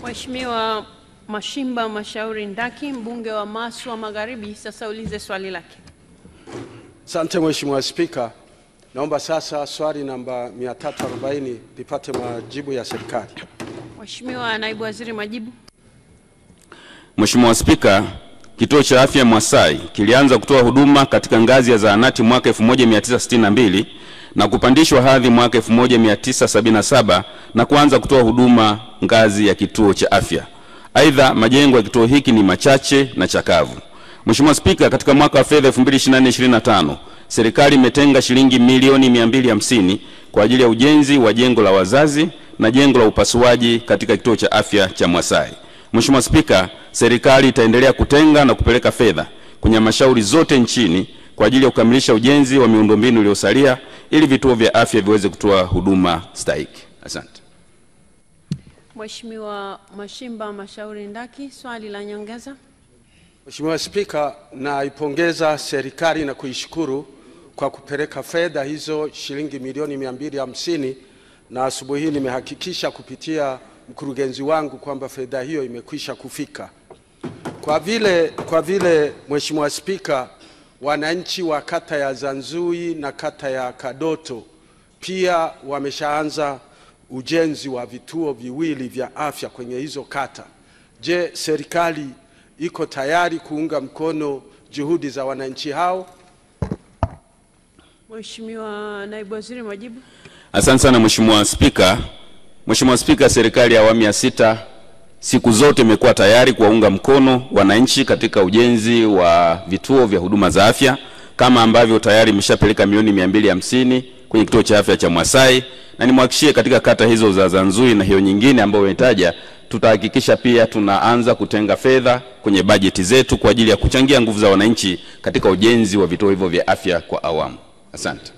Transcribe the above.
Mheshimiwa Mashimba Mashauri Ndaki, mbunge wa Maswa Magharibi, sasa ulize swali lake. Asante Mheshimiwa Spika. Naomba sasa swali namba 340 lipate majibu ya serikali. Mheshimiwa Naibu Waziri, majibu. Mheshimiwa Spika, Kituo cha Afya Mwasai kilianza kutoa huduma katika ngazi ya zahanati mwaka 1962 na kupandishwa hadhi mwaka 1977 na kuanza kutoa huduma ngazi ya kituo cha afya. Aidha, majengo ya kituo hiki ni machache na chakavu. Mheshimiwa Spika, katika mwaka wa fedha 2024-2025 serikali imetenga shilingi milioni 250 kwa ajili ya ujenzi wa jengo la wazazi na jengo la upasuaji katika kituo cha afya cha Mwasai. Mheshimiwa Spika, serikali itaendelea kutenga na kupeleka fedha kwenye halmashauri zote nchini kwa ajili ya kukamilisha ujenzi wa miundombinu iliyosalia ili vituo vya afya viweze kutoa huduma stahiki. Asante. Mheshimiwa Mashimba Mashauri Ndaki, swali la nyongeza. Mheshimiwa Spika, naipongeza serikali na kuishukuru kwa kupeleka fedha hizo shilingi milioni 250, na asubuhi hii nimehakikisha kupitia mkurugenzi wangu kwamba fedha hiyo imekwisha kufika. Kwa vile Mheshimiwa Spika, wananchi wa kata ya Zanzui na kata ya Kadoto pia wameshaanza ujenzi wa vituo viwili vya afya kwenye hizo kata. Je, serikali iko tayari kuunga mkono juhudi za wananchi hao? Mheshimiwa Naibu Waziri, majibu. Asante sana Mheshimiwa Spika. Mheshimiwa Spika, serikali ya awamu ya 6 siku zote imekuwa tayari kuwaunga mkono wananchi katika ujenzi wa vituo vya huduma za afya, kama ambavyo tayari imeshapeleka milioni 250 kwenye kituo cha afya cha Mwasai, na nimhakikishie katika kata hizo za Zanzui na hiyo nyingine ambayo umetaja, tutahakikisha pia tunaanza kutenga fedha kwenye bajeti zetu kwa ajili ya kuchangia nguvu za wananchi katika ujenzi wa vituo hivyo vya afya kwa awamu. Asante.